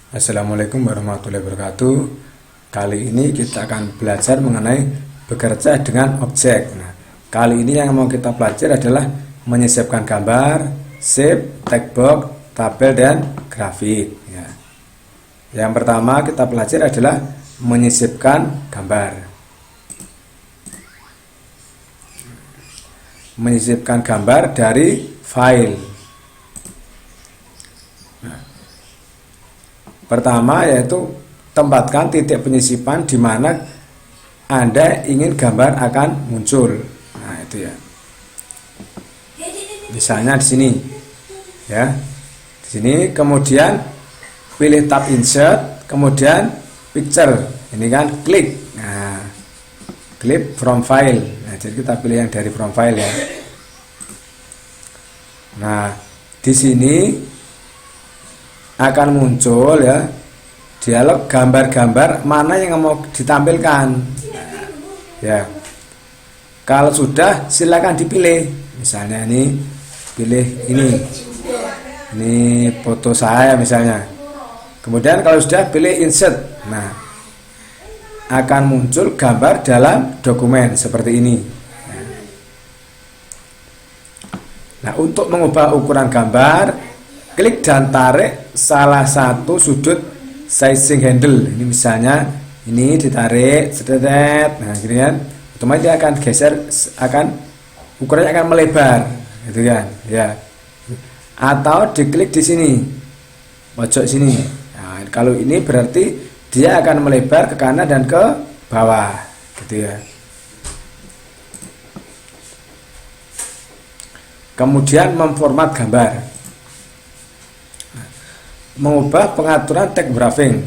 Assalamualaikum warahmatullahi wabarakatuh. Kali ini kita akan belajar mengenai bekerja dengan objek. Nah, kali ini yang mau kita pelajari adalah menyisipkan gambar, shape, text box, tabel, dan grafik. Ya. Yang pertama kita pelajari adalah menyisipkan gambar. Menyisipkan gambar dari file. Pertama yaitu tempatkan titik penyisipan di mana Anda ingin gambar akan muncul. Nah, itu ya. Misalnya di sini. Ya. Di sini kemudian pilih tab insert, kemudian picture. Ini kan klik. Nah, klik from file. Nah, jadi kita pilih yang dari from file ya. Nah, di sini akan muncul ya dialog gambar-gambar mana yang mau ditampilkan ya. Kalau sudah silakan dipilih, misalnya ini pilih ini foto saya misalnya, kemudian kalau sudah pilih insert. Nah, akan muncul gambar dalam dokumen seperti ini. Nah, untuk mengubah ukuran gambar, klik dan tarik salah satu sudut sizing handle. Ini misalnya ini ditarik, sedetet. Nah, gitu kan. Otomatis dia akan geser, ukurannya akan melebar, gitu kan. Ya. Atau diklik di sini, pojok sini. Nah, kalau ini berarti dia akan melebar ke kanan dan ke bawah, gitu ya. Kemudian memformat gambar. Mengubah pengaturan text wrapping.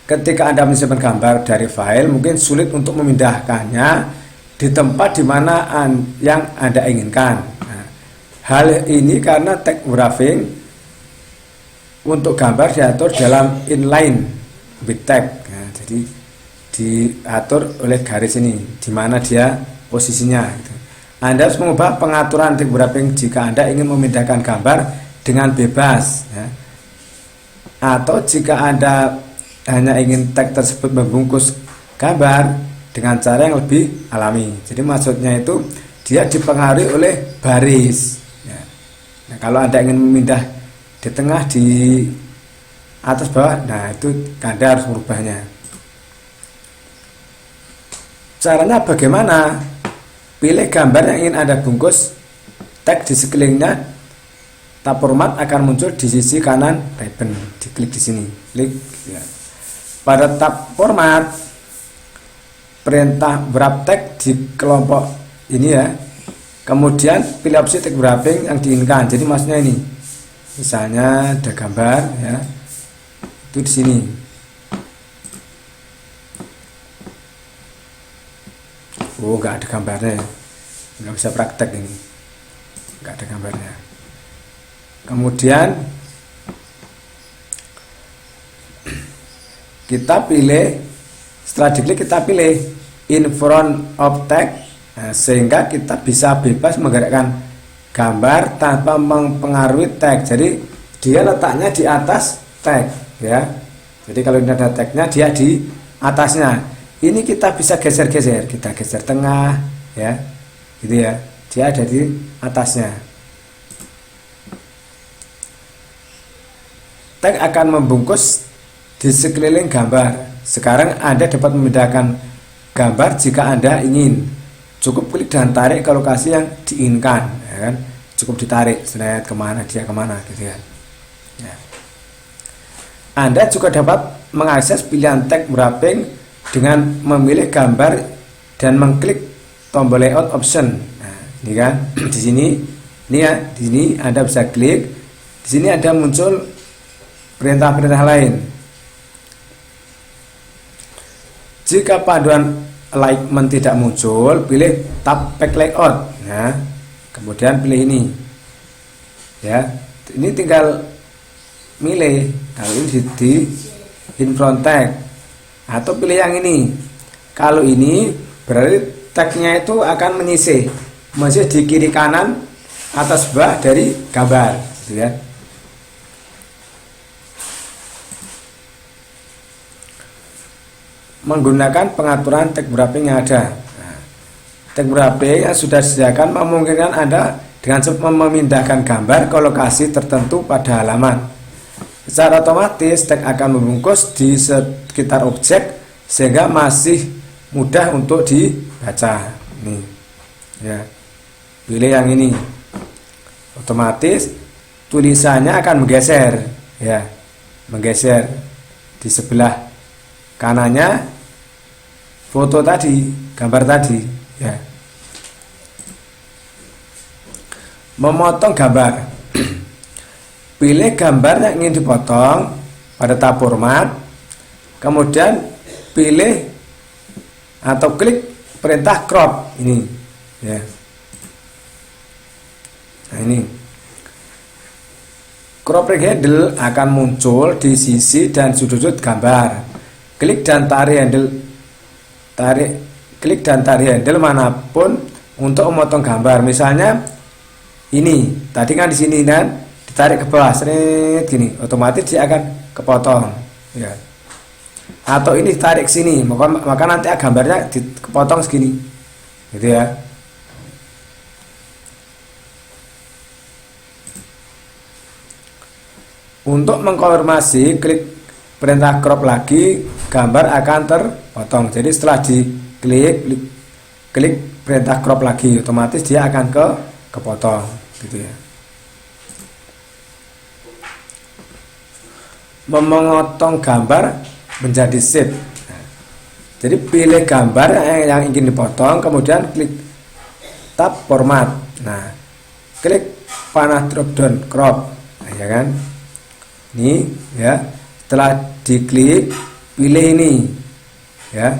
Ketika Anda menyimpan gambar dari file, mungkin sulit untuk memindahkannya di tempat di mana yang Anda inginkan. Nah, hal ini karena text wrapping untuk gambar diatur dalam inline with text. Nah, jadi diatur oleh garis ini, di mana dia posisinya. Gitu. Anda harus mengubah pengaturan text wrapping jika Anda ingin memindahkan gambar dengan bebas. Ya. Atau jika Anda hanya ingin teks tersebut membungkus gambar dengan cara yang lebih alami. Jadi maksudnya itu dia dipengaruhi oleh baris ya. Nah, kalau Anda ingin memindah di tengah, di atas, bawah, nah itu Anda harus merubahnya. Caranya bagaimana? Pilih gambar yang ingin Anda bungkus, teks di sekelilingnya. Tab format akan muncul di sisi kanan ribbon. Diklik di sini, klik. Ya. Pada tab format, perintah wrap text di kelompok ini ya. Kemudian pilih opsi text wrapping yang diinginkan. Jadi maksudnya ini, misalnya ada gambar ya, itu di sini. Oh, nggak ada gambarnya, nggak bisa praktek ini, nggak ada gambarnya. Kemudian kita pilih, setelah diklik kita pilih in front of text. Nah, sehingga kita bisa bebas menggerakkan gambar tanpa mempengaruhi teks. Jadi dia letaknya di atas teks ya. Jadi kalau ini ada teksnya, dia di atasnya. Ini kita bisa geser-geser, kita geser tengah ya, gitu ya. Dia ada di atasnya. Teks akan membungkus di sekeliling gambar. Sekarang Anda dapat memindahkan gambar jika Anda ingin. Cukup klik dan tarik ke lokasi yang diinginkan, ya kan? Cukup ditarik, slide kemana dia kemana, gitu ya. Ya. Anda juga dapat mengakses pilihan text wrapping dengan memilih gambar dan mengklik tombol layout option. Nah, ini kan di sini, ini ya, di sini Anda bisa klik. Di sini ada muncul perintah-perintah lain. Jika panduan alignment tidak muncul, pilih tab back layout. Nah, kemudian pilih ini. Ya, ini tinggal milih. Kalau ini di in front text atau pilih yang ini. Kalau ini berarti teksnya itu akan menyisih di kiri kanan atas bawah dari gambar, gitu ya. menggunakan pengaturan tag wrapping yang ada. Nah, tag wrapping yang sudah disediakan memungkinkan Anda dengan cepat memindahkan gambar ke lokasi tertentu pada halaman. Secara otomatis tag akan membungkus di sekitar objek sehingga masih mudah untuk dibaca. Nih, ya, pilih yang ini. Otomatis tulisannya akan menggeser, ya, menggeser di sebelah kanannya foto tadi, gambar tadi, ya. Memotong gambar. Pilih gambar yang ingin dipotong pada tab format, kemudian pilih atau klik perintah crop ini, ya. Nah, ini crop handle akan muncul di sisi dan sudut gambar. Klik dan tarik handle manapun untuk memotong gambar. Misalnya ini, tadi kan di sini dan ditarik ke bawah, seret gini, otomatis dia akan kepotong, ya. Atau ini tarik sini, maka nanti gambarnya dipotong segini, gitu ya. Untuk mengkonfirmasi, klik perintah crop lagi, gambar akan terpotong. Jadi setelah klik perintah crop lagi, otomatis dia akan kepotong, gitu ya. Memotong gambar menjadi shape. Jadi pilih gambar yang ingin dipotong, kemudian klik tab format. Nah, klik panah drop down crop, nah, ya kan? Ini, ya. Setelah diklik, pilih ini, ya.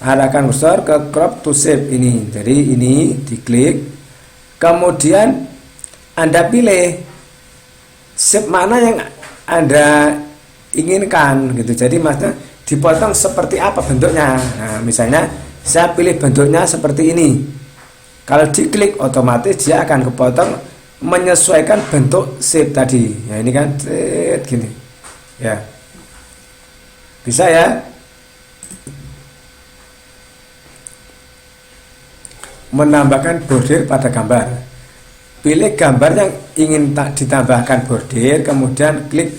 Arahkan kursor ke crop to shape ini. Jadi ini diklik, kemudian Anda pilih shape mana yang Anda inginkan, gitu. Jadi maksudnya dipotong seperti apa bentuknya. Nah, misalnya saya pilih bentuknya seperti ini. Kalau diklik otomatis dia akan kepotong menyesuaikan bentuk shape tadi. Ya, ini kan gini. Ya. Bisa ya? Menambahkan border pada gambar. Pilih gambar yang ingin ditambahkan border, kemudian klik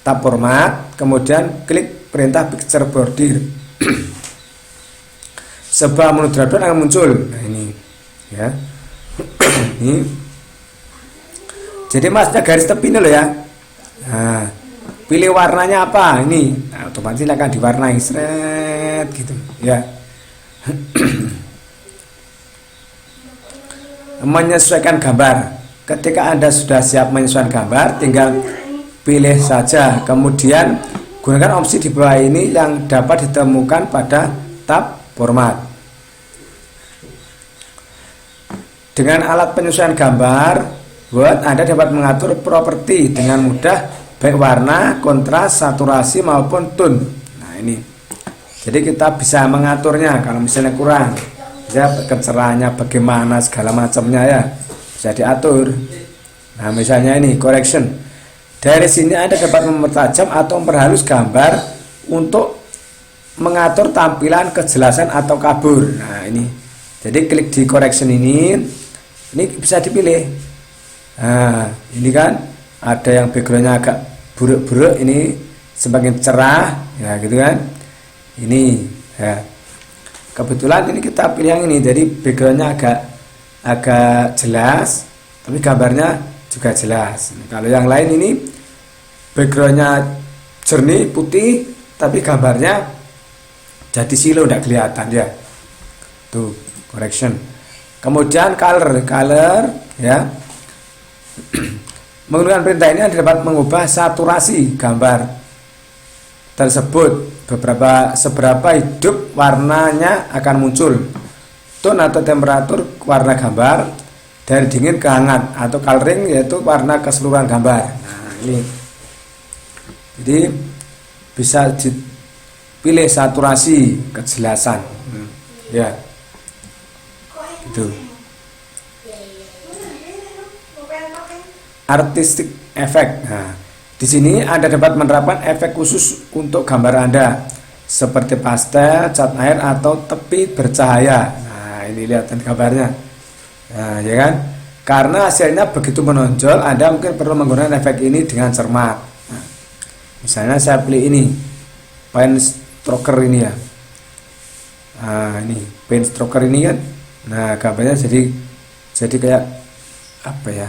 tab format, kemudian klik perintah picture border. Sebuah menu drop down akan muncul. Nah, ini, ya. Ini. Jadi masnya garis tepi ini loh, ya. Nah, pilih warnanya apa? Ini. Nah, otomatis akan diwarnai seret gitu, ya. Menyesuaikan gambar. Ketika Anda sudah siap menyesuaikan gambar, tinggal pilih saja, kemudian gunakan opsi di bawah ini yang dapat ditemukan pada tab format. Dengan alat penyesuaian gambar Word, Anda dapat mengatur properti dengan mudah, baik warna, kontras, saturasi maupun tone. Nah, ini, jadi kita bisa mengaturnya. Kalau misalnya kurang, ya, kecerahannya bagaimana, segala macamnya, ya, bisa diatur. Nah, misalnya ini correction. Dari sini Anda dapat mempertajam atau memperhalus gambar untuk mengatur tampilan, kejelasan atau kabur. Nah, ini. Jadi klik di correction ini bisa dipilih. Nah, ini kan ada yang backgroundnya agak buruk-buruk, ini semakin cerah, ya, gitu kan. Ini, ya. Kebetulan ini kita pilih yang ini, jadi backgroundnya agak jelas, tapi gambarnya juga jelas. Kalau yang lain ini backgroundnya jernih putih, tapi gambarnya jadi silau, tidak kelihatan, ya. Tuh, correction. Kemudian color, ya. Menggunakan perintah ini Anda dapat mengubah saturasi gambar tersebut. Seberapa hidup warnanya akan muncul, tone atau temperatur warna gambar, dari dingin ke hangat, atau coloring yaitu warna keseluruhan gambar. Nah, ini jadi bisa dipilih saturasi, kejelasan, ya, gitu. Artistic effect. Nah, Di sini Anda dapat menerapkan efek khusus untuk gambar Anda, seperti pastel, cat air, atau tepi bercahaya. Nah, ini lihat gambarnya. Nah, ya kan? Karena hasilnya begitu menonjol, Anda mungkin perlu menggunakan efek ini dengan cermat. Nah, misalnya saya pilih ini, pen stroker ini ya. Nah, ini pen stroker ini kan. Nah, gambarnya jadi kayak apa ya?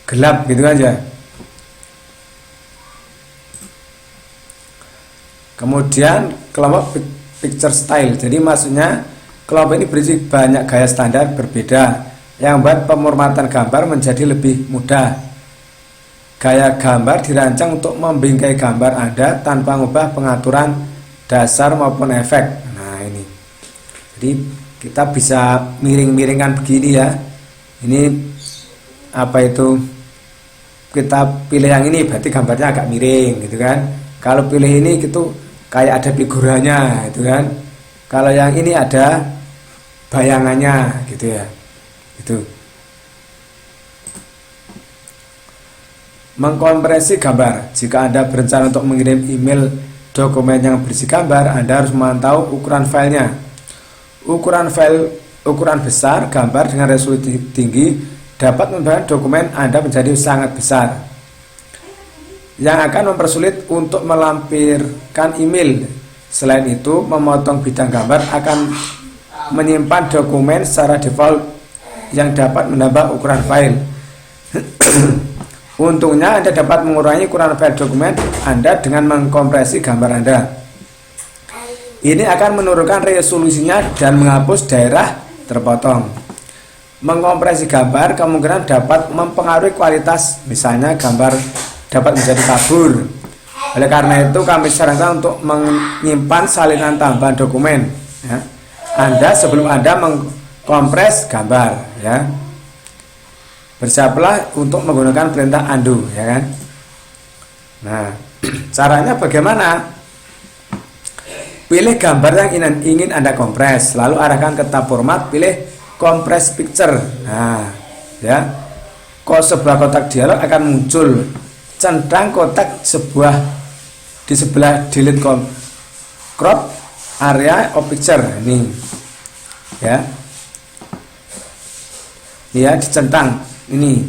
Gelap gitu aja. Kemudian kelompok picture style. Jadi maksudnya kelompok ini berisi banyak gaya standar berbeda yang membuat pemurmatan gambar menjadi lebih mudah. Gaya gambar dirancang untuk membingkai gambar Anda tanpa mengubah pengaturan dasar maupun efek. Nah, ini. Jadi kita bisa miring-miringkan begini ya. Ini apa itu? Kita pilih yang ini berarti gambarnya agak miring gitu kan. Kalau pilih ini gitu kayak ada figurannya gitu kan. Kalau yang ini ada bayangannya gitu ya. Itu. Mengkompresi gambar. Jika Anda berencana untuk mengirim email dokumen yang berisi gambar, Anda harus memantau ukuran filenya. Ukuran besar gambar dengan resolusi tinggi dapat membuat dokumen Anda menjadi sangat besar, yang akan mempersulit untuk melampirkan email. Selain itu, memotong bidang gambar akan menyimpan dokumen secara default yang dapat menambah ukuran file. Untungnya Anda dapat mengurangi ukuran file dokumen Anda dengan mengkompresi gambar Anda. Ini akan menurunkan resolusinya dan menghapus daerah terpotong. Mengkompresi gambar kemungkinan dapat mempengaruhi kualitas, misalnya gambar dapat menjadi kabur. Oleh karena itu kami sarankan untuk menyimpan salinan tambahan dokumen ya, Anda sebelum Anda mengkompres gambar ya. Bersiaplah untuk menggunakan perintah undo ya kan. Nah, caranya bagaimana? Pilih gambar yang ingin Anda kompres, lalu arahkan ke tab format, pilih compress picture. Nah, ya. Sebuah kotak dialog akan muncul. Centang kotak di sebelah delete crop area of picture ini ya. Ya, dicentang ini.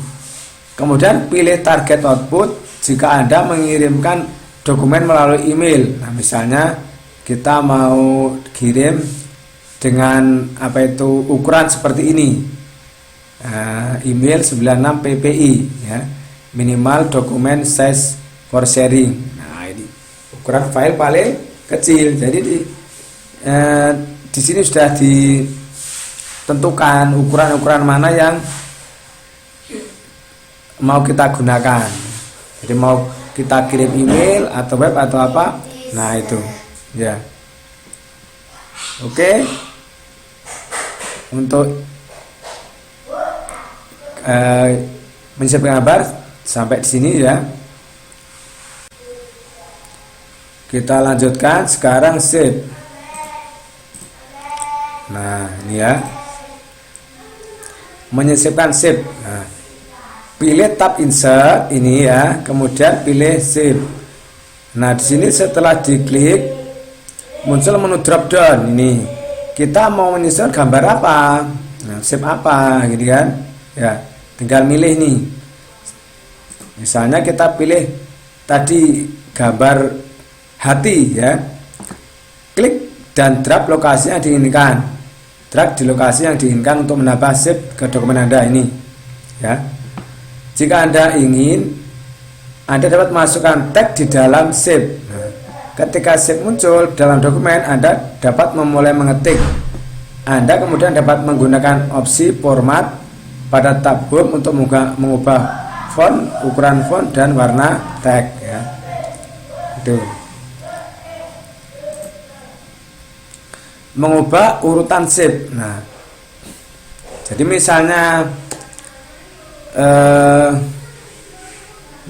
Kemudian pilih target output jika Anda mengirimkan dokumen melalui email. Nah, misalnya kita mau kirim dengan apa itu ukuran seperti ini. Email 96 ppi ya. Minimal dokumen size for sharing. Nah, ini ukuran file paling kecil. Jadi di sini sudah ditentukan ukuran-ukuran mana yang mau kita gunakan. Jadi mau kita kirim email atau web atau apa. Nah, itu ya. Oke. Untuk menyiapkan gambar sampai di sini ya. Kita lanjutkan sekarang save. Nah, ini ya. Menyisipkan save. Nah, pilih tab insert ini ya, kemudian pilih save. Nah, di sini setelah diklik muncul menu drop down ini. Kita mau menyisipkan gambar apa? Nah, save apa gitu kan? Ya, tinggal milih nih. Misalnya kita pilih tadi gambar hati ya. Klik dan drag lokasi yang diinginkan. Drag di lokasi yang diinginkan untuk menambah save ke dokumen Anda ini ya. Jika Anda ingin, Anda dapat masukkan tag di dalam save. Nah, ketika save muncul dalam dokumen, Anda dapat memulai mengetik. Anda kemudian dapat menggunakan opsi format pada tab home untuk mengubah font, ukuran font, dan warna tag ya. Itu. Mengubah urutan save. Nah, jadi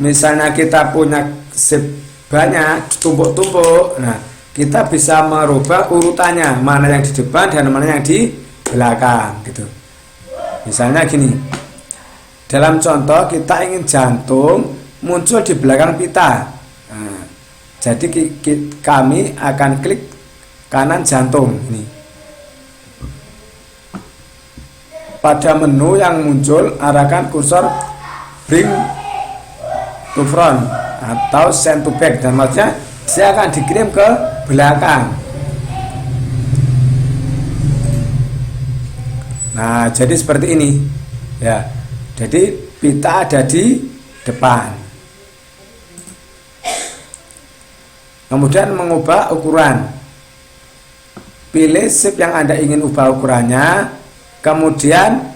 misalnya kita punya save banyak, tumpuk-tumpuk. Nah, kita bisa merubah urutannya, mana yang di depan dan mana yang di belakang gitu. Misalnya gini. Dalam contoh kita ingin jantung muncul di belakang pita. Nah, jadi kami akan klik kanan jantung ini. Pada menu yang muncul, arahkan kursor bring to front atau send to back, dan maksudnya dia akan dikirim ke belakang. Nah, jadi seperti ini ya. Jadi pita ada di depan. Kemudian mengubah ukuran. Pilih shape yang Anda ingin ubah ukurannya. Kemudian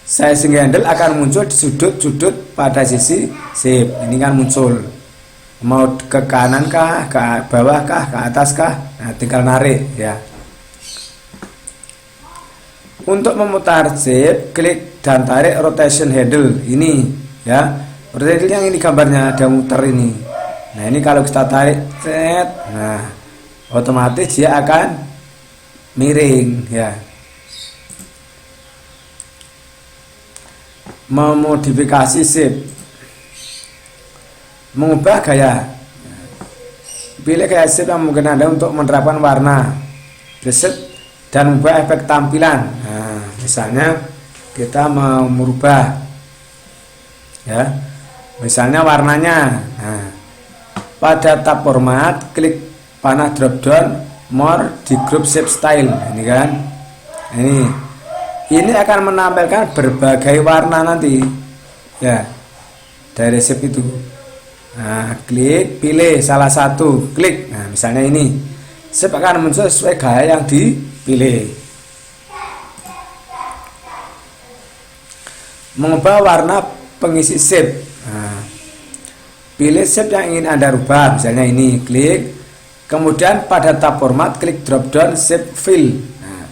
sizing handle akan muncul di sudut-sudut pada sisi shape. Ini kan muncul. Mau ke kanan kah, ke bawah kah, ke atas kah? Nah, tinggal narik ya. Untuk memutar shape, klik dan tarik rotation handle ini ya. Rotation yang ini gambarnya ada muter ini. Nah, ini kalau kita tarik, nah otomatis dia akan miring ya. Memodifikasi shape, mengubah gaya. Pilih gaya shape yang mungkin Anda untuk menerapkan warna, preset, dan mengubah efek tampilan. Nah, misalnya kita mau merubah ya, misalnya warnanya. Nah, pada tab format, klik panah drop down more di group shape style. Ini kan, ini akan menampilkan berbagai warna nanti ya dari shape itu. Nah, klik, pilih salah satu, klik. Nah, misalnya ini shape akan muncul sesuai gaya yang dipilih. Mengubah warna pengisi shape. Nah, pilih shape yang ingin Anda rubah, misalnya ini, klik. Kemudian pada tab format, klik drop down shape fill. Nah,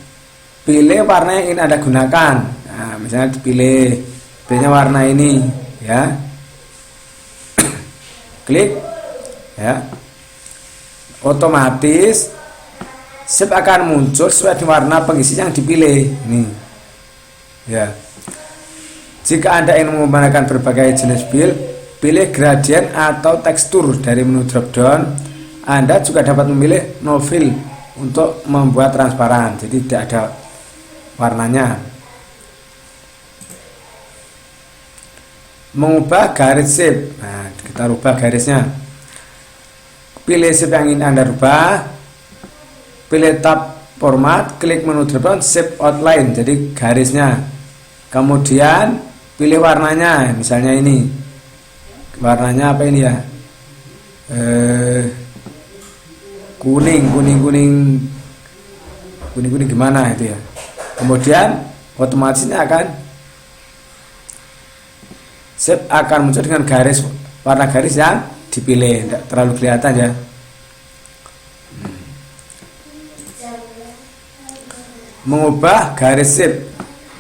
pilih warna yang ingin Anda gunakan. Nah, misalnya dipilih, pilihnya warna ini ya. Klik ya. Otomatis shape akan muncul sesuai dengan warna pengisi yang dipilih ini ya. Jika Anda ingin menggunakan berbagai jenis build, pilih gradient atau tekstur dari menu drop down. Anda juga dapat memilih no fill untuk membuat transparan, jadi tidak ada warnanya. Mengubah garis shape. Nah, kita rubah garisnya. Pilih shape yang ingin Anda rubah. Pilih tab format, klik menu drop down shape outline, jadi garisnya. Kemudian pilih warnanya, misalnya ini. Warnanya apa ini ya? Kuning gimana itu ya. Kemudian otomatisnya shape akan muncul dengan garis, warna garis yang dipilih, tidak terlalu kelihatan ya. Mengubah garis shape.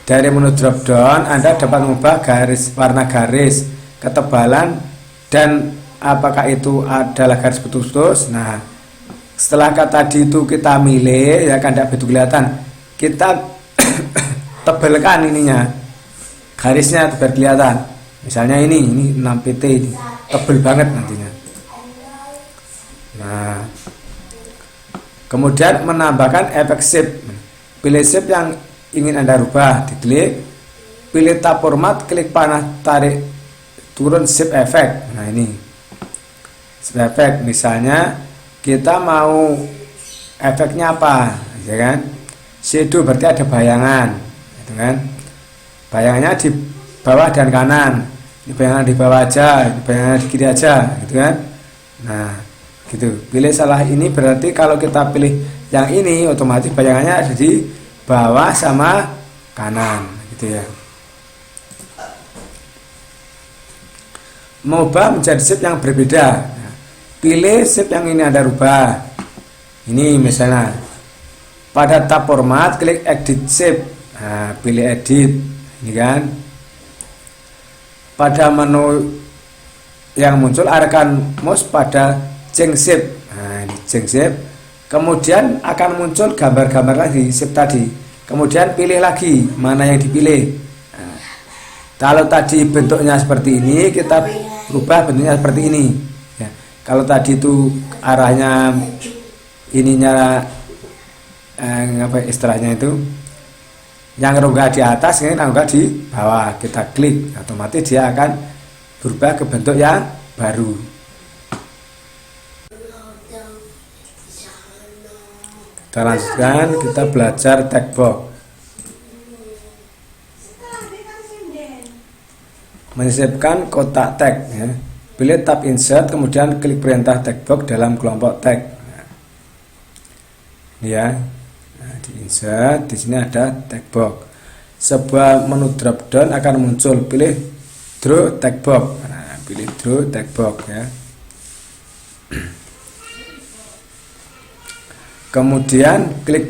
Dari menu drop down, Anda dapat mengubah garis, warna garis, ketebalan, dan apakah itu adalah garis putus-putus. Nah, setelah tadi itu kita milih ya kan, tidak begitu kelihatan, kita tebalkan ininya, garisnya biar kelihatan. Misalnya ini 6 pt ini tebel banget nantinya. Nah, kemudian menambahkan efek shape. Pilih shape yang ingin Anda rubah, diklik, pilih tab format, klik panah tarik turun shape effect. Nah, ini shape effect, misalnya kita mau efeknya apa ya kan, shadow berarti ada bayangan gitu kan, bayangannya di bawah dan kanan, ini bayangan di bawah aja, ini bayangan di kiri aja gitu kan. Nah, gitu, pilih salah ini berarti kalau kita pilih yang ini otomatis bayangannya ada di bawah sama kanan gitu ya. Mengubah menjadi shape yang berbeda. Pilih shape yang ini Anda rubah. Ini misalnya pada tab format, klik edit shape. Nah, pilih edit ini kan. Pada menu yang muncul, arahkan mouse pada change shape. Nah, ini change shape. Kemudian akan muncul gambar-gambar lagi shape tadi. Kemudian pilih lagi mana yang dipilih. Nah, kalau tadi bentuknya seperti ini, kita rubah bentuknya seperti ini ya. Kalau tadi itu arahnya ininya apa istilahnya itu yang rongga di atas, ini rongga di bawah, kita klik otomatis dia akan berubah ke bentuk yang baru. Kita lanjutkan, kita belajar tag box. Menyisipkan kotak tag ya. Pilih tab insert, kemudian klik perintah tag box dalam kelompok tag. Nah, ini ya. Nah, di insert, di sini ada tag box. Sebuah menu drop down akan muncul, pilih draw tag box. Nah, pilih draw tag box ya. Kemudian klik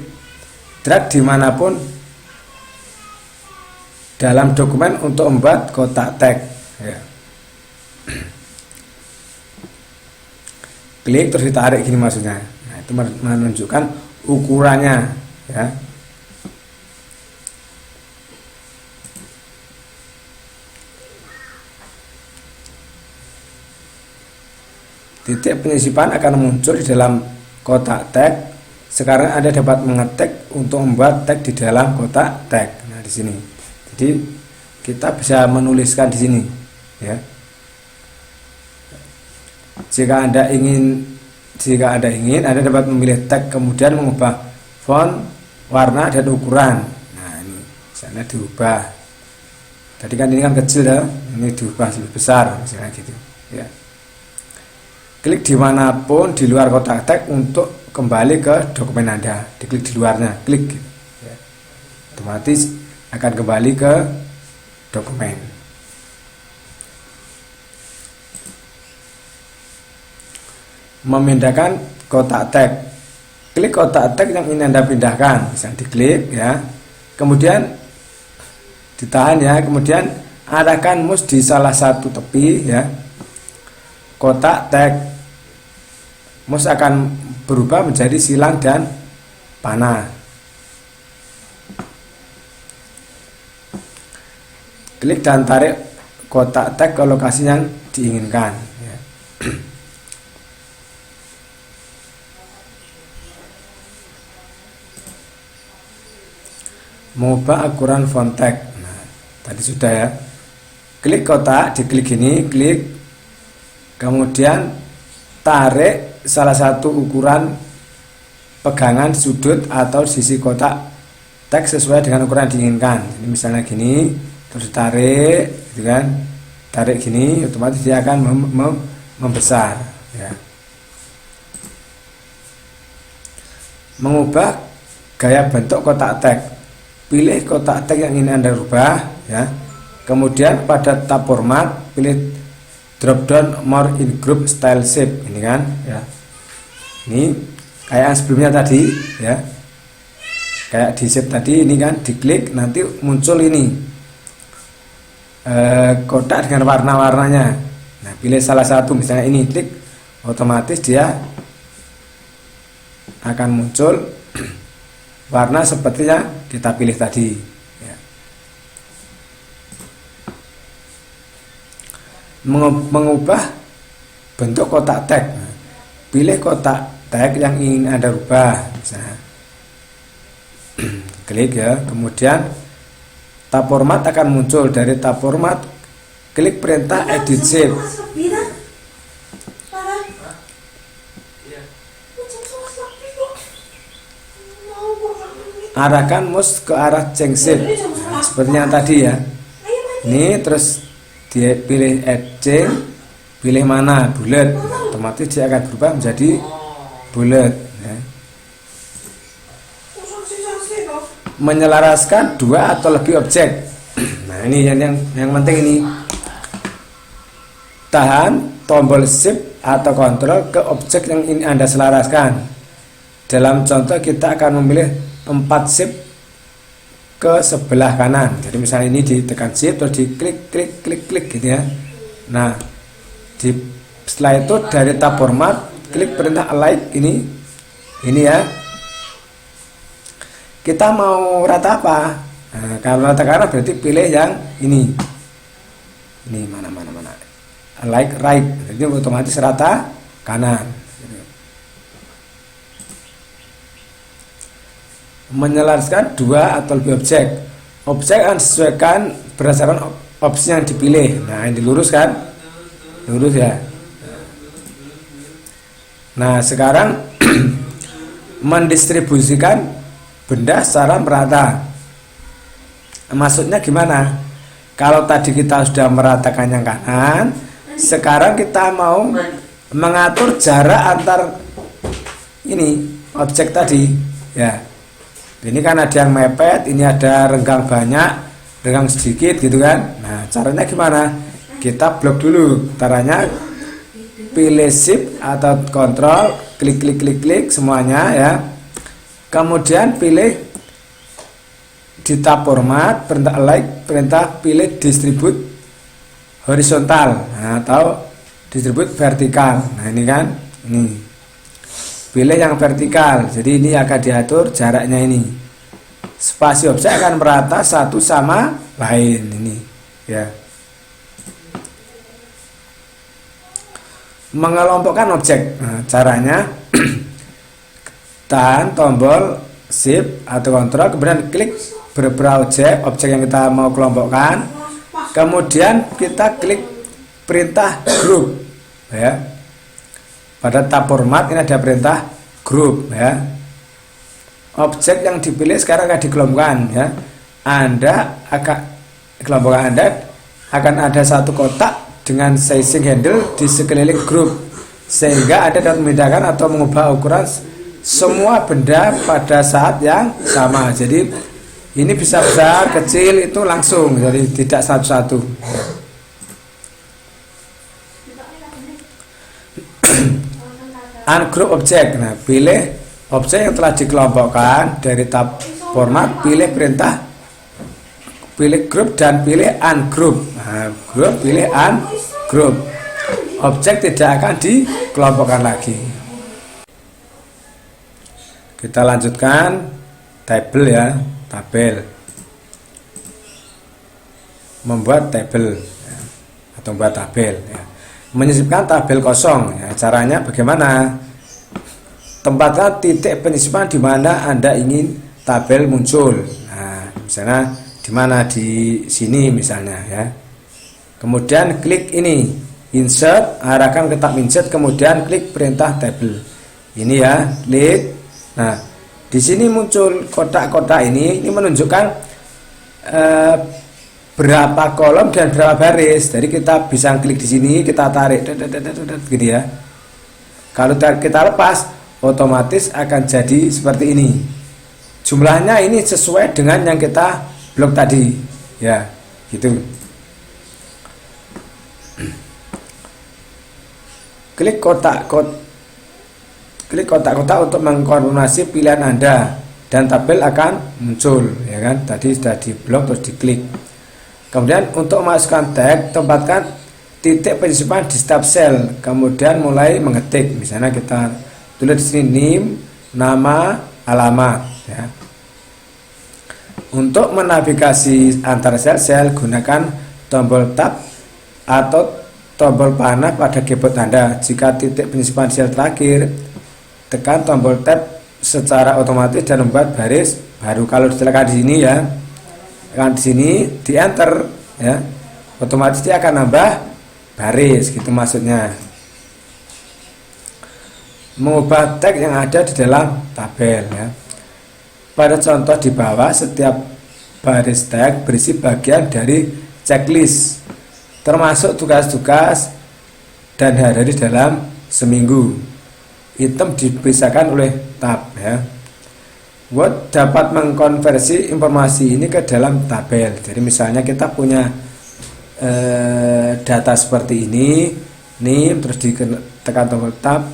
drag dimanapun dalam dokumen untuk membuat kotak tag ya. Klik terus ditarik gini maksudnya. Nah, itu menunjukkan ukurannya ya. Titik penyisipan akan muncul di dalam kotak tag. Sekarang Anda dapat mengetik untuk membuat tag di dalam kotak tag. Nah, di sini. Jadi kita bisa menuliskan di sini ya. Jika Anda ingin Anda dapat memilih tag kemudian mengubah font, warna dan ukuran. Nah, ini misalnya diubah. Tadi kan ini kan kecil ya, ini diubah lebih besar misalnya gitu ya. Klik dimanapun di luar kotak tag untuk kembali ke dokumen Anda. Diklik di luarnya, klik gitu ya. Otomatis akan kembali ke dokumen. Memindahkan kotak tag. Klik kotak tag yang ingin Anda pindahkan, bisa diklik ya. Kemudian ditahan ya, kemudian arahkan mouse di salah satu tepi ya. Kotak tag. Mouse akan berubah menjadi silang dan panah. Klik dan tarik kotak tag ke lokasi yang diinginkan ya. Mengubah ukuran font tag. Nah, tadi sudah ya. Klik kotak, diklik ini, klik. Kemudian tarik salah satu ukuran pegangan sudut atau sisi kotak teks sesuai dengan ukuran yang diinginkan. Ini misalnya gini, terus tarik, gitu kan? Tarik gini, otomatis dia akan membesar. Ya. Mengubah gaya bentuk kotak teks. Pilih kotak teks yang ingin Anda rubah, ya. Kemudian pada tab format, pilih drop down more in group style shape, ini kan, ya. Ini kayak yang sebelumnya tadi ya, kayak di shape tadi ini kan, diklik nanti muncul ini kotak dengan warna-warnanya. Nah, pilih salah satu misalnya ini, klik, otomatis dia akan muncul warna seperti yang kita pilih tadi ya. Mengubah bentuk kotak tag. Pilih kotak tag yang ingin Anda rubah misalnya. Klik ya, kemudian tab format akan muncul. Dari tab format klik perintah edit shape. Arahkan mouse ke arah change shape, nah, seperti yang tadi ya. Ini terus dia pilih add change, pilih mana bulat, otomatis dia akan berubah menjadi bulat ya. Menyelaraskan dua atau lebih objek. Nah, ini yang penting ini. Tahan tombol shift atau kontrol ke objek yang ingin Anda selaraskan. Dalam contoh kita akan memilih 4 shift ke sebelah kanan. Jadi misalnya ini ditekan shift terus diklik klik gitu ya. Nah, setelah itu dari tab format klik perintah align ini ya. Kita mau rata apa? Nah, kalau rata kanan berarti pilih yang ini. Ini mana. like right, jadi otomatis rata kanan. Menyelaraskan dua atau lebih objek akan disesuaikan berdasarkan opsi yang dipilih. Nah, ini diluruskan, lurus ya. Nah, sekarang mendistribusikan benda secara merata. Maksudnya gimana? Kalau tadi kita sudah meratakan yang kanan, sekarang kita mau mengatur jarak antar ini objek tadi ya. Ini kan ada yang mepet, ini ada renggang banyak, renggang sedikit gitu kan. Nah, caranya gimana? Kita blok dulu. Caranya pilih shift atau kontrol, klik semuanya ya. Kemudian pilih di tab format, perintah align, perintah pilih distribute horizontal, nah, atau distribute vertikal. Nah, ini kan, ini pilih yang vertikal. Jadi ini akan diatur jaraknya ini. Spasi objek akan merata satu sama lain ini ya. Mengelompokkan objek, nah, caranya tahan tombol shift atau kontrol, kemudian klik beberapa objek yang kita mau kelompokkan, kemudian kita klik perintah group ya. Pada tab format ini ada perintah group ya. Objek yang dipilih sekarang akan dikelompokkan ya. Kelompokkan Anda akan ada satu kotak dengan sizing handle di sekeliling grup, sehingga Anda dapat memindahkan atau mengubah ukuran semua benda pada saat yang sama. Jadi ini bisa besar, kecil, itu langsung, jadi tidak satu-satu. Ungroup objek. Nah, pilih objek yang telah dikelompokkan dari tab format, pilih perintah, pilih group dan pilih ungroup. Nah, group, pilih ungroup. Objek tidak akan dikelompokkan lagi. Kita lanjutkan tabel ya, tabel. Membuat tabel ya, atau membuat tabel ya. Menyisipkan tabel kosong ya, caranya bagaimana? Tempatkan titik penyisipan di mana Anda ingin tabel muncul. Nah, misalnya di mana, di sini misalnya ya. Kemudian klik ini insert, arahkan ke tab insert, kemudian klik perintah tabel. Ini ya, klik. Nah, di sini muncul kotak-kotak ini menunjukkan berapa kolom dan berapa baris. Jadi kita bisa klik di sini, kita tarik gitu ya. Kalau kita lepas, otomatis akan jadi seperti ini. Jumlahnya ini sesuai dengan yang kita blok tadi ya, gitu. Klik kotak-kotak untuk mengkonfirmasi pilihan Anda dan tabel akan muncul ya kan. Tadi sudah di blok terus diklik. Kemudian untuk memasukkan tag, tempatkan titik penyisipan di setiap sel, kemudian mulai mengetik. Misalnya kita tulis di sini name, nama, alamat ya. Untuk menavigasi antar sel-sel, gunakan tombol tab atau tombol panah pada keyboard Anda. Jika titik penyisipan sel terakhir, tekan tombol tab secara otomatis dan membuat baris baru. Kalau ditekan di sini ya, kan di sini di enter ya, otomatis dia akan nambah baris gitu maksudnya. Mengubah tag yang ada di dalam tabel ya. Pada contoh di bawah, setiap baris tag berisi bagian dari checklist, termasuk tugas-tugas dan hari-hari dalam seminggu. Item dipisahkan oleh tab ya. Word dapat mengkonversi informasi ini ke dalam tabel. Jadi misalnya kita punya data seperti ini, terus ditekan tombol tab,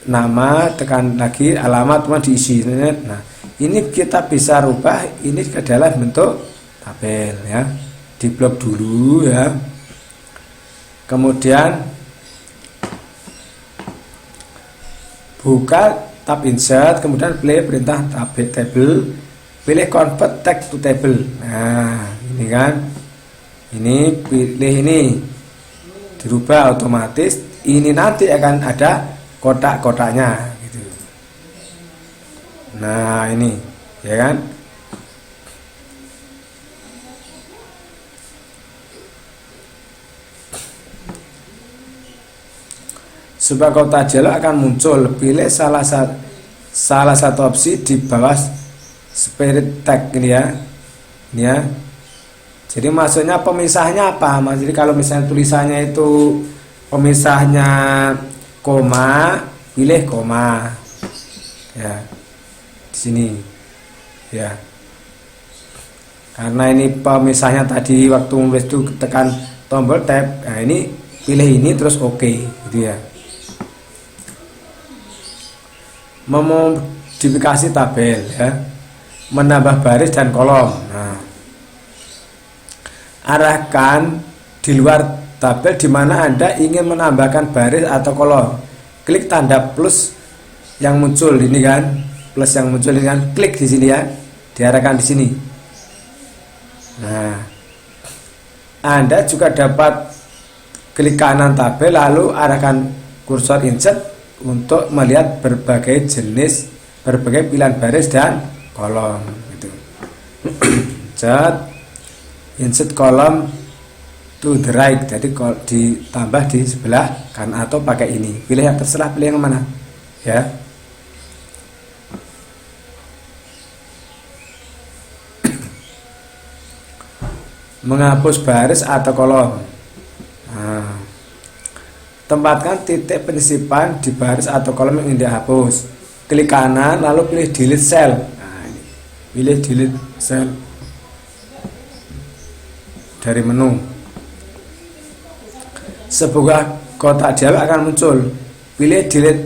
nama, tekan lagi, alamat, cuma diisi. Nah, ini kita bisa rubah ini ke dalam bentuk tabel ya. Diblok dulu ya. Kemudian buka tab insert, kemudian pilih perintah table, pilih convert text to table. Nah, ini kan, ini pilih ini dirubah otomatis ini nanti akan ada kotak-kotaknya gitu. Nah ini ya kan. Sebuah kotak dialog akan muncul. Pilih salah satu opsi di bawah spirit tag ini ya. Ini ya. Jadi maksudnya pemisahnya apa? Jadi kalau misalnya tulisannya itu pemisahnya koma, pilih koma. Ya. Di sini. Ya. Karena ini pemisahnya tadi waktu menulis itu tekan tombol tab. Nah, ini pilih ini terus oke gitu ya. Memodifikasi tabel ya, menambah baris dan kolom. Nah, arahkan di luar tabel di mana Anda ingin menambahkan baris atau kolom. Klik tanda plus yang muncul ini kan, plus yang muncul ini kan, klik di sini ya, diarahkan di sini. Nah, Anda juga dapat klik kanan tabel lalu arahkan kursor insert untuk melihat berbagai jenis, berbagai pilihan baris dan kolom gitu. Insert kolom to the right, jadi ditambah di sebelah kanan atau pakai ini, pilih yang terserah, pilih yang mana ya. Menghapus baris atau kolom. Nah, tempatkan titik penyisipan di baris atau kolom yang ingin dihapus. Klik kanan lalu pilih delete cell. Nah, ini. Pilih delete cell dari menu. Sebuah kotak dialog akan muncul. Pilih delete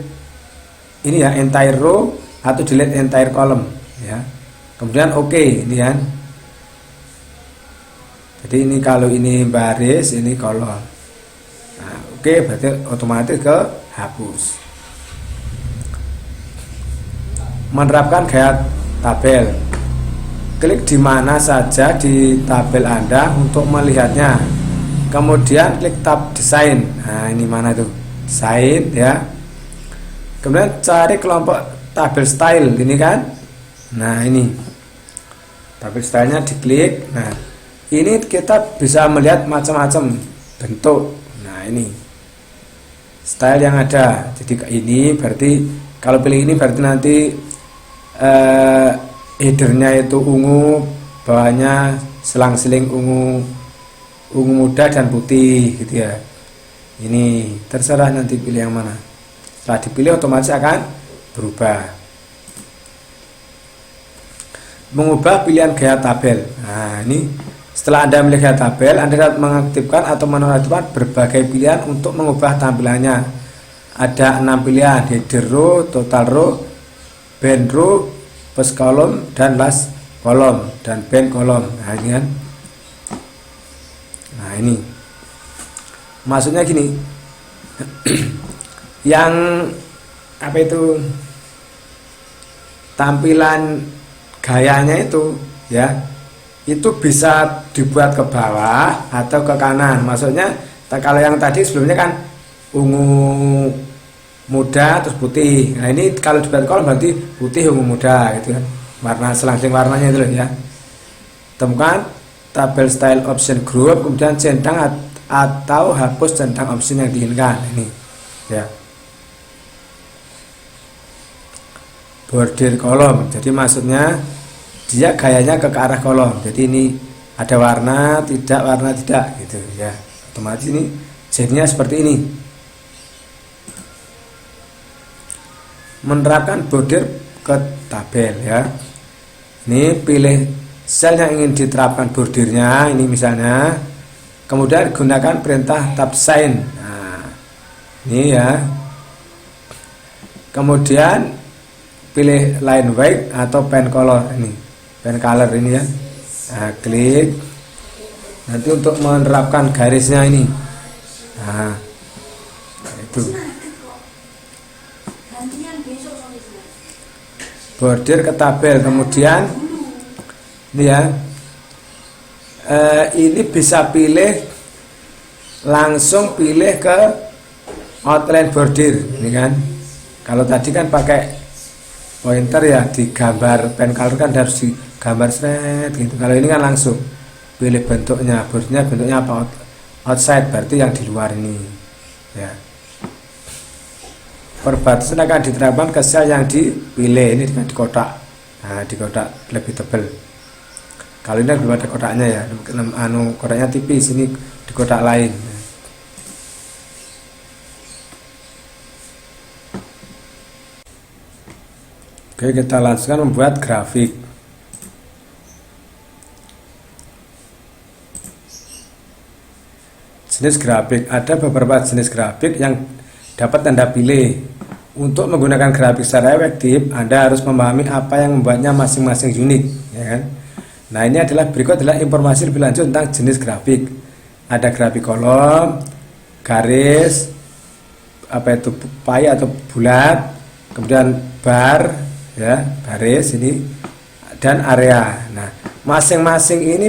ini ya, entire row atau delete entire column ya. Kemudian oke ini kan. Jadi ini kalau ini baris, ini kolom. Nah, oke, berarti otomatis ke hapus. Menerapkan gaya tabel. Klik di mana saja di tabel Anda untuk melihatnya. Kemudian klik tab desain. Nah, ini mana tuh? Desain ya. Kemudian cari kelompok tabel style ini kan. Nah, ini. Tabel stylenya diklik. Nah, ini kita bisa melihat macam-macam bentuk. Nah, ini style yang ada. Jadi ini berarti kalau pilih ini berarti nanti headernya itu ungu, bawahnya selang-seling ungu muda dan putih gitu ya. Ini terserah nanti pilih yang mana. Setelah dipilih otomatis akan berubah. Mengubah pilihan gaya tabel. Nah, ini setelah Anda memilih gaya tabel, Anda dapat mengaktifkan atau menonaktifkan berbagai pilihan untuk mengubah tampilannya. Ada 6 pilihan, header row, total row, band row, first column, dan last column, dan band column. Nah, ini kan. Nah, ini. Maksudnya gini. Yang apa itu? Tampilan gayanya itu ya. Itu bisa dibuat ke bawah atau ke kanan. Maksudnya kalau yang tadi sebelumnya kan ungu muda terus putih. Nah, ini kalau dibuat kolom berarti putih ungu muda gitu kan. Warna selang-seling warnanya itu loh ya. Temukan tabel style option group, kemudian centang atau hapus centang option yang diinginkan. Ini ya. Border kolom. Jadi maksudnya dia gayanya ke arah kolom. Jadi ini ada warna tidak gitu ya. Otomatis ini jadinya seperti ini. Menerapkan border ke tabel ya. Ini pilih sel yang ingin diterapkan bordernya, ini misalnya. Kemudian gunakan perintah tab sign. Nah, ini ya. Kemudian pilih line weight atau pen color ini. Pen color ini ya. Nah, klik. Nanti untuk menerapkan garisnya ini. Nah, itu. Border ke tabel, kemudian ini ya. Ini bisa pilih langsung pilih ke outline border ini kan. Kalau tadi kan pakai pointer ya, digambar pen color kan harus digambar seret gitu. Kalau ini kan langsung pilih bentuknya, bordernya bentuknya apa, outside berarti yang di luar ini ya. Perbatasan akan diterapkan ke sel yang dipilih, ini dengan di kotak. Nah, di kotak lebih tebal. Kalau ini belum ada kotaknya ya, kotaknya tipis, ini di kotak lain. Oke, kita lanjutkan membuat grafik. Jenis grafik, ada beberapa jenis grafik yang dapat Anda pilih. Untuk menggunakan grafik secara efektif, Anda harus memahami apa yang membuatnya masing-masing unik, ya kan? Nah, ini adalah berikut adalah informasi lebih lanjut tentang jenis grafik. Ada grafik kolom, garis, apa itu pai atau bulat, kemudian bar, ya, baris ini, dan area. Nah, masing-masing ini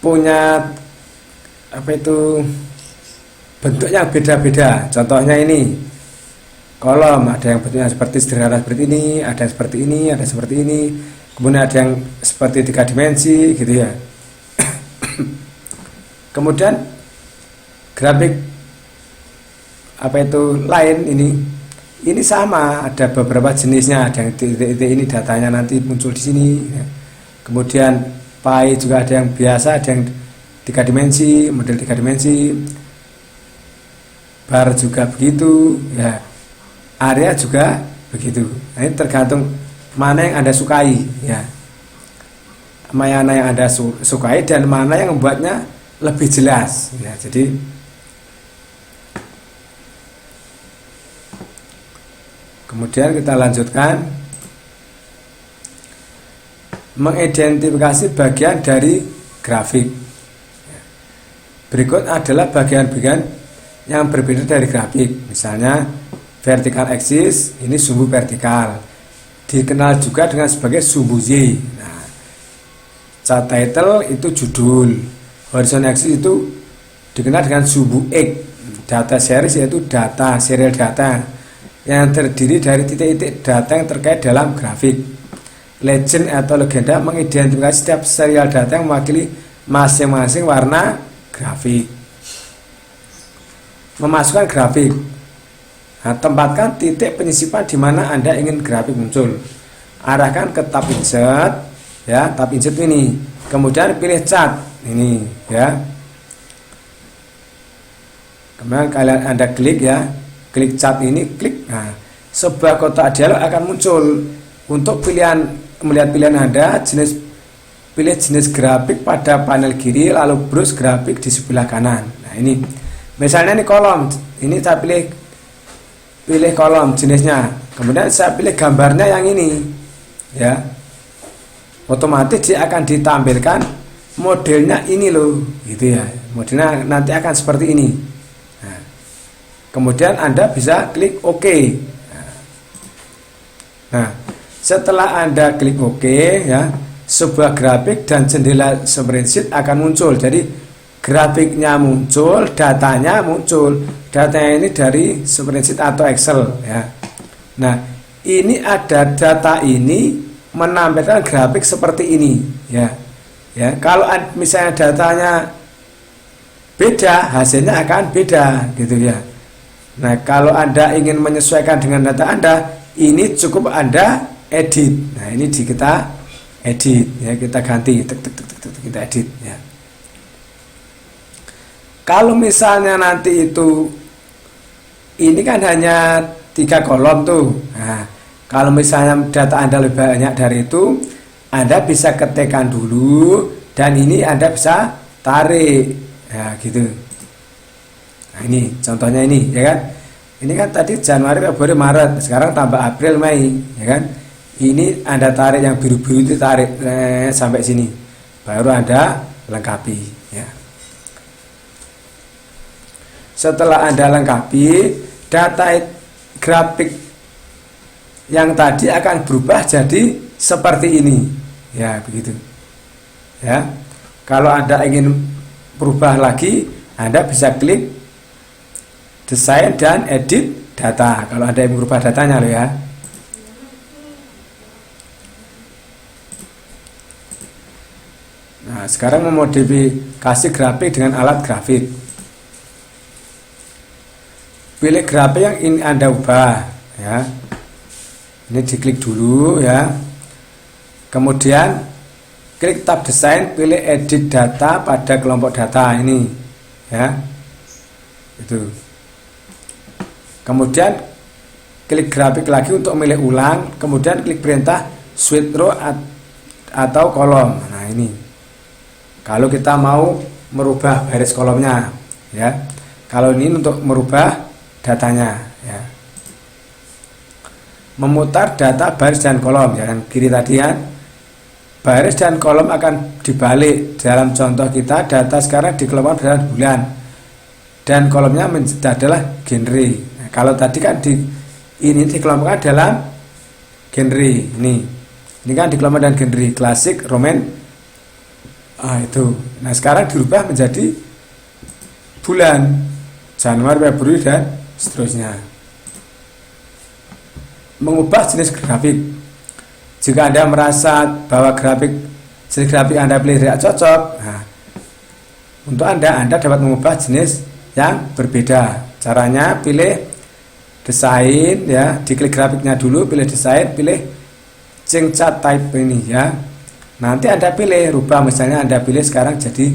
punya apa itu bentuk yang beda-beda. Contohnya ini kolom, ada yang bentuknya seperti sederhana seperti ini, ada yang seperti ini, ada seperti ini, kemudian ada yang seperti 3 dimensi gitu ya. Kemudian grafik apa itu lain ini sama, ada beberapa jenisnya, ada yang titik-titik ini datanya nanti muncul di sini ya. Kemudian pai juga ada yang biasa, ada yang 3 dimensi, model 3 dimensi, bar juga begitu ya, area juga begitu. Nah, ini tergantung mana yang Anda sukai ya, mana yang Anda sukai dan mana yang membuatnya lebih jelas ya. Jadi kemudian kita lanjutkan mengidentifikasi bagian dari grafik. Berikut adalah bagian-bagian yang berbeda dari grafik. Misalnya vertical axis, ini sumbu vertikal, dikenal juga dengan sebagai sumbu Y. Nah, chart title itu judul, horizontal axis itu dikenal dengan sumbu X. Data series yaitu data, serial data yang terdiri dari titik-titik data yang terkait dalam grafik. Legend atau legenda mengidentifikasi setiap serial data yang mewakili masing-masing warna grafik. Memasukkan grafik. Nah, tempatkan titik penyisipan di mana Anda ingin grafik muncul. Arahkan ke tab insert ya, tab insert ini. Kemudian pilih chart ini ya. Kemudian kalian Anda klik ya, klik chart ini, klik. Nah, sebuah kotak dialog akan muncul. Untuk melihat pilihan Anda, pilih jenis grafik pada panel kiri, lalu browse grafik di sebelah kanan. Nah, ini misalnya ini kolom, ini saya pilih kolom jenisnya, kemudian saya pilih gambarnya yang ini ya, otomatis dia akan ditampilkan modelnya ini loh gitu ya, modelnya nanti akan seperti ini. Nah, kemudian Anda bisa klik OK. Nah, setelah Anda klik OK ya, sebuah grafik dan jendela spreadsheet akan muncul. Jadi grafiknya muncul, datanya muncul. Datanya ini dari spreadsheet atau Excel ya. Nah, ini ada data ini menampilkan grafik seperti ini ya. Ya, kalau misalnya datanya beda, hasilnya akan beda gitu ya. Nah, kalau Anda ingin menyesuaikan dengan data Anda, ini cukup Anda edit. Nah, ini kita edit ya, kita ganti, kita edit ya. Kalau misalnya nanti itu ini kan hanya 3 kolom tuh. Nah, kalau misalnya data Anda lebih banyak dari itu, Anda bisa ketikkan dulu dan ini Anda bisa tarik ya gitu. Nah, ini contohnya ini ya kan. Ini kan tadi Januari, Februari, Maret, sekarang tambah April, Mei ya kan. Ini Anda tarik yang biru-biru itu, tarik sampai sini, baru Anda lengkapi ya. Setelah Anda lengkapi, data grafik yang tadi akan berubah jadi seperti ini ya, begitu ya. Kalau Anda ingin berubah lagi, Anda bisa klik desain dan edit data kalau Anda yang merubah datanya loh ya. Nah, sekarang memodifikasi grafik dengan alat grafik. Pilih grafik yang ingin Anda ubah ya. Ini diklik dulu ya. Kemudian klik tab desain, pilih edit data pada kelompok data ini ya. Itu. Kemudian klik grafik lagi untuk memilih ulang, kemudian klik perintah switch row atau kolom. Nah, ini. Kalau kita mau merubah baris kolomnya ya. Kalau ini untuk merubah datanya ya. Memutar data baris dan kolom ya, yang kiri tadi ya. Baris dan kolom akan dibalik. Dalam contoh kita data sekarang dikelompokkan berdasarkan bulan dan kolomnya adalah genre. Nah, kalau tadi kan ini dikelompokkan dalam genre. Ini kan dikelompokkan dengan genre klasik, roman. Itu. Nah, sekarang dirubah menjadi bulan Januari, Februari dan seterusnya. Mengubah jenis grafik. Jika Anda merasa bahwa jenis grafik Anda pilih tidak cocok, nah, untuk Anda dapat mengubah jenis yang berbeda. Caranya pilih desain ya, diklik grafiknya dulu, pilih desain, pilih change chart type ini ya. Nanti Anda pilih rubah, misalnya Anda pilih sekarang jadi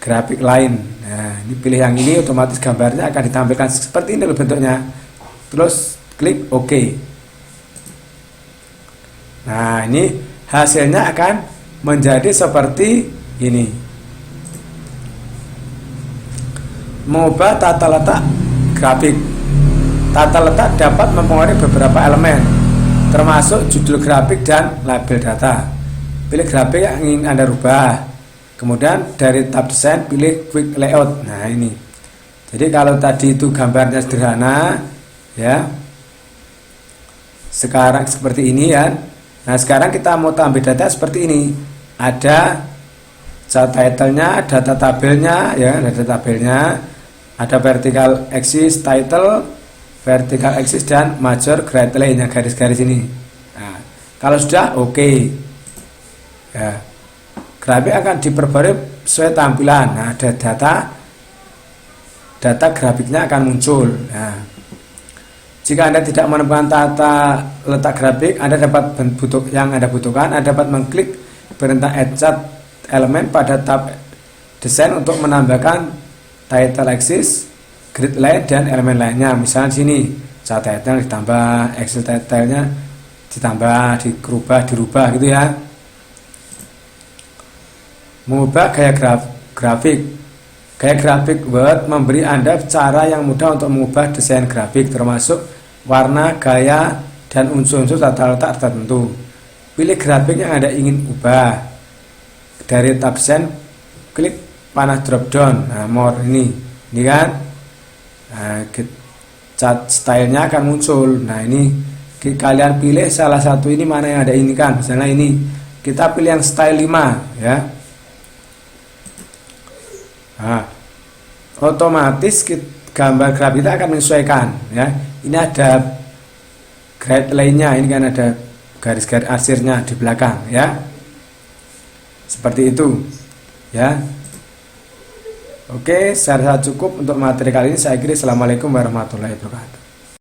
grafik lain. Nah, ini pilih yang ini, otomatis gambarnya akan ditampilkan seperti ini bentuknya. Terus klik OK. Nah, ini hasilnya akan menjadi seperti ini. Mengubah tata letak grafik. Tata letak dapat mempengaruhi beberapa elemen, termasuk judul grafik dan label data. Pilih grafik yang ingin Anda rubah. Kemudian dari tab desain pilih quick layout. Nah, ini. Jadi kalau tadi itu gambarnya sederhana ya. Sekarang seperti ini ya. Nah, sekarang kita mau tambah data seperti ini. Ada chart title-nya, data tabelnya ya, data tabelnya. Ada vertical axis title, vertical axis dan major grade line yang garis-garis ini. Nah, kalau sudah oke. Ya. Grafik akan diperbarui sesuai tampilan. Nah, ada data grafiknya akan muncul. Nah, jika Anda tidak menemukan tata letak grafik, Anda dapat yang Anda butuhkan, Anda dapat mengklik perintah add chart elemen pada tab desain untuk menambahkan title axis, grid line dan elemen lainnya. Misalnya sini chart title ditambah, Excel title-nya ditambah, dirubah gitu ya. Mengubah gaya grafik. Gaya grafik Word memberi Anda cara yang mudah untuk mengubah desain grafik, termasuk warna, gaya, dan unsur-unsur tata letak tertentu. Pilih grafik yang Anda ingin ubah. Dari tab desain, klik panah drop down. Nah, more ini kan. Nah, cat stylenya akan muncul. Nah, ini kalian pilih salah satu ini mana yang Anda inginkan. Misalnya ini, kita pilih yang style 5 ya. Nah, otomatis gambar grafik kita akan menyesuaikan ya. Ini ada grade lainnya, ini kan ada garis-garis arsirnya di belakang ya. Seperti itu ya. Oke, saya rasa cukup untuk materi kali ini. Saya kira assalamualaikum warahmatullahi wabarakatuh.